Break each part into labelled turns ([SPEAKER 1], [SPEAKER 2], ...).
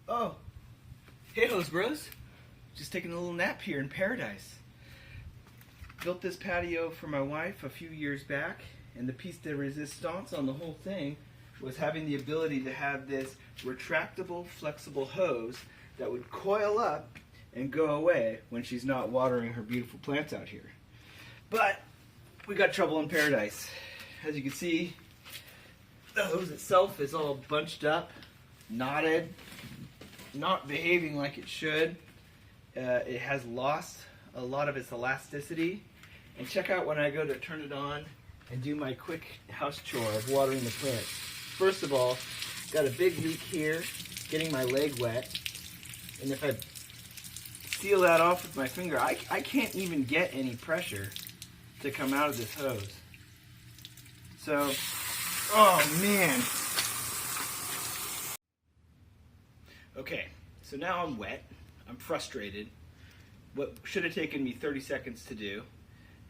[SPEAKER 1] Oh, hey hose bros. Just taking a little nap here in paradise. Built this patio for my wife a few years back, and the piece de resistance on the whole thing was having the ability to have this retractable, flexible hose that would coil up and go away when she's not watering her beautiful plants out here. But we got trouble in paradise. As you can see, the hose itself is all bunched up, knotted, not behaving like it should. It has lost a lot of its elasticity. And check out when I go to turn it on and do my quick house chore of watering the plants. First of all, got a big leak here, getting my leg wet. And if I seal that off with my finger, I can't even get any pressure to come out of this hose. So, oh man. Okay, so now I'm wet, I'm frustrated. What should have taken me 30 seconds to do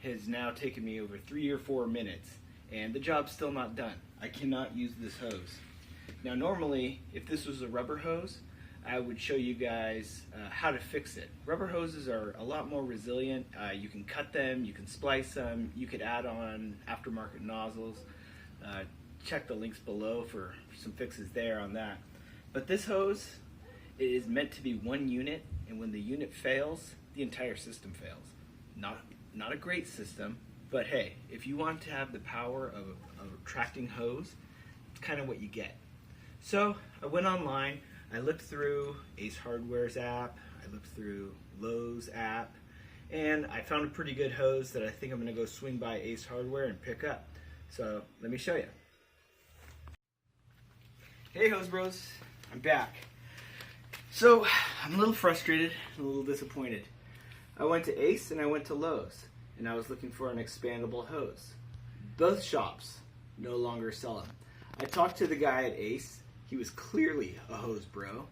[SPEAKER 1] has now taken me over 3 or 4 minutes, and the job's still not done. I cannot use this hose. Now normally, if this was a rubber hose, I would show you guys how to fix it. Rubber hoses are a lot more resilient. You can cut them, you can splice them, you could add on aftermarket nozzles. Check the links below for some fixes there on that. But this hose, it is meant to be one unit, and when the unit fails, the entire system fails. Not a great system, but hey, if you want to have the power of a retracting hose, it's kind of what you get. So I went online, I looked through Ace Hardware's app, I looked through Lowe's app, and I found a pretty good hose that I think I'm going to go swing by Ace Hardware and pick up. So let me show you. Hey hose bros, I'm back. So I'm a little frustrated, a little disappointed. I went to Ace and I went to Lowe's, and I was looking for an expandable hose. Both shops no longer sell them. I talked to the guy at Ace. He was clearly a hose bro,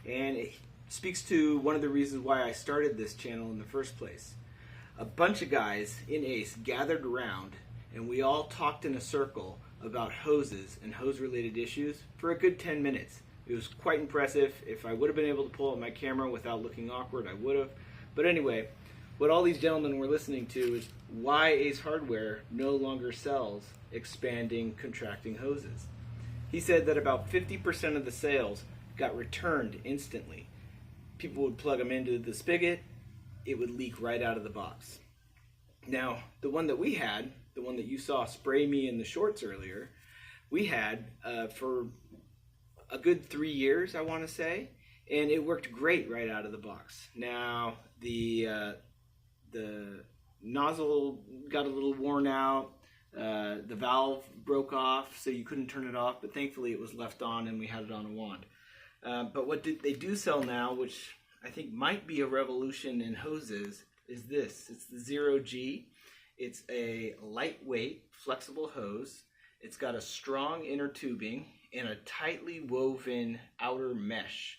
[SPEAKER 1] and it speaks to one of the reasons why I started this channel in the first place. A bunch of guys in Ace gathered around, and we all talked in a circle about hoses and hose-related issues for a good 10 minutes. It was quite impressive. If I would have been able to pull up my camera without looking awkward, I would have. But anyway, what all these gentlemen were listening to is why Ace Hardware no longer sells expanding, contracting hoses. He said that about 50% of the sales got returned instantly. People would plug them into the spigot, it would leak right out of the box. Now, the one that we had, the one that you saw spray me in the shorts earlier, we had for a good 3 years, I want to say, and it worked great right out of the box. Now, the nozzle got a little worn out, the valve broke off, so you couldn't turn it off, but thankfully it was left on and we had it on a wand. But what they do sell now, which I think might be a revolution in hoses, is this. It's the 0G. It's a lightweight, flexible hose. It's got a strong inner tubing and a tightly woven outer mesh.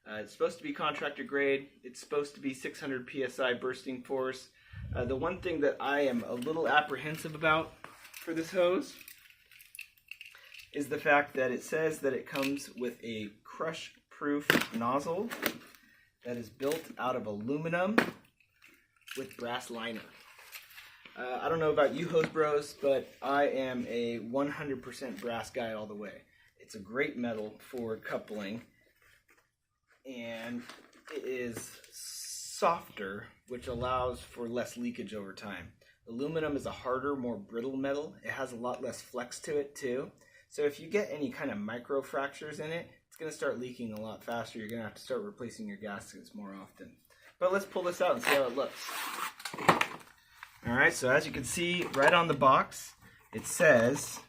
[SPEAKER 1] It's supposed to be contractor grade. It's supposed to be 600 PSI bursting force. The one thing that I am a little apprehensive about for this hose is the fact that it says that it comes with a crush-proof nozzle that is built out of aluminum with brass liner. I don't know about you hose bros, but I am a 100% brass guy all the way. It's a great metal for coupling, and it is softer, which allows for less leakage over time. Aluminum is a harder, more brittle metal. It has a lot less flex to it too. So if you get any kind of micro fractures in it, it's going to start leaking a lot faster. You're going to have to start replacing your gaskets more often. But let's pull this out and see how it looks. Alright, so as you can see right on the box, it says,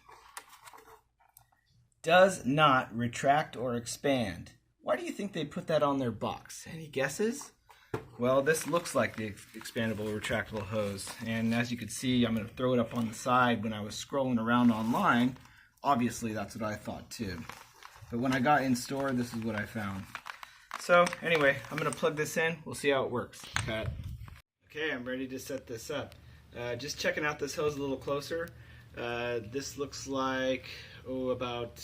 [SPEAKER 1] does not retract or expand. Why do you think they put that on their box? Any guesses? Well, this looks like the expandable retractable hose, and as you can see, I'm going to throw it up on the side. When I was scrolling around online, obviously that's what I thought too. But when I got in store, this is what I found. So anyway, I'm going to plug this in. We'll see how it works. Cut. Okay, I'm ready to set this up. Just checking out this hose a little closer. This looks like, about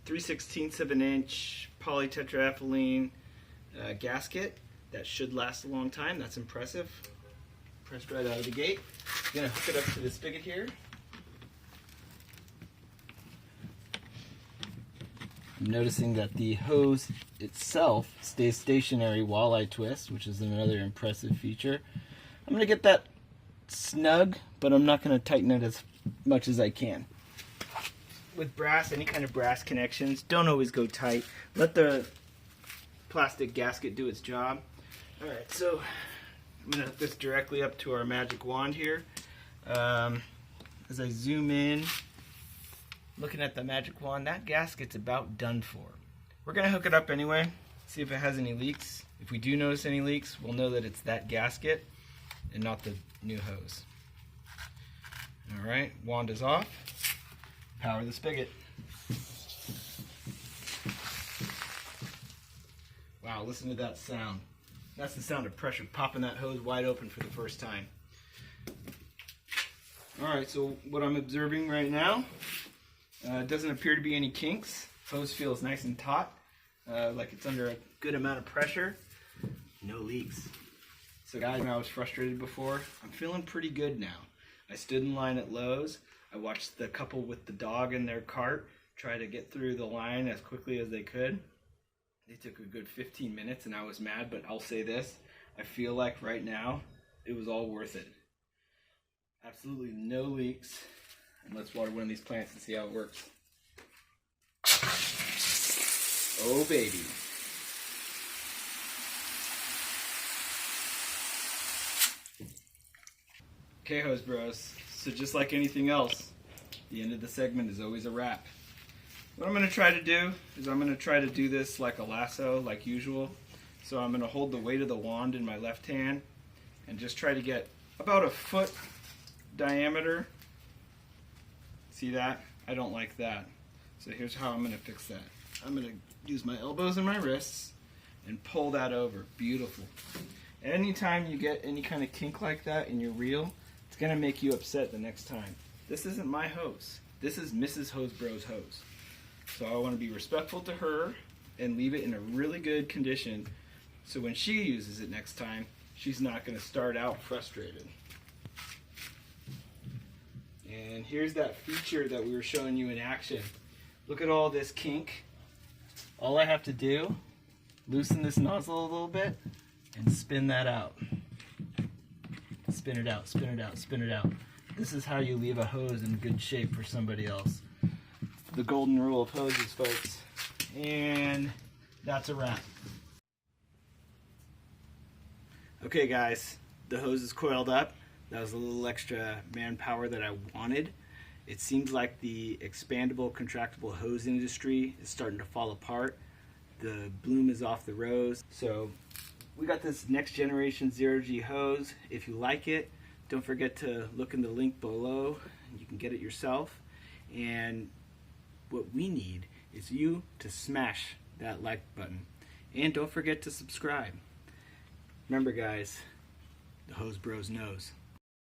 [SPEAKER 1] 3/16 of an inch polytetraethylene gasket. That should last a long time. That's impressive. Pressed right out of the gate. I'm gonna hook it up to the spigot here. I'm noticing that the hose itself stays stationary while I twist, which is another impressive feature. I'm gonna get that snug, but I'm not gonna tighten it as much as I can. With brass, any kind of brass connections, don't always go tight. Let the plastic gasket do its job. Alright, so I'm going to hook this directly up to our magic wand here. As I zoom in, looking at the magic wand, that gasket's about done for. We're going to hook it up anyway, see if it has any leaks. If we do notice any leaks, we'll know that it's that gasket and not the new hose. Alright, wand is off. Power the spigot. Wow, listen to that sound. That's the sound of pressure popping that hose wide open for the first time. Alright, so what I'm observing right now, doesn't appear to be any kinks. Hose feels nice and taut, like it's under a good amount of pressure. No leaks. So guys, I was frustrated before. I'm feeling pretty good now. I stood in line at Lowe's. I watched the couple with the dog in their cart try to get through the line as quickly as they could. They took a good 15 minutes and I was mad, but I'll say this. I feel like right now it was all worth it. Absolutely no leaks. And let's water one of these plants and see how it works. Oh baby. Okay, hose bros. So just like anything else, the end of the segment is always a wrap. What I'm going to try to do is I'm going to try to do this like a lasso, like usual. So I'm going to hold the weight of the wand in my left hand and just try to get about a foot diameter. See that? I don't like that. So here's how I'm going to fix that. I'm going to use my elbows and my wrists and pull that over. Beautiful. Anytime you get any kind of kink like that in your reel, it's going to make you upset the next time. This isn't my hose. This is Mrs. Hosebro's hose. So I want to be respectful to her and leave it in a really good condition so when she uses it next time, she's not going to start out frustrated. And here's that feature that we were showing you in action. Look at all this kink. All I have to do, loosen this nozzle a little bit and spin that out. Spin it out, spin it out, spin it out. This is how you leave a hose in good shape for somebody else. The golden rule of hoses, folks. And that's a wrap. Okay guys, the hose is coiled up. That was a little extra manpower that I wanted. It seems like the expandable, contractible hose industry is starting to fall apart. The bloom is off the rose. So we got this next generation 0G hose. If you like it, don't forget to look in the link below. You can get it yourself. And what we need is you to smash that like button. And don't forget to subscribe. Remember guys, the Hose Bros knows.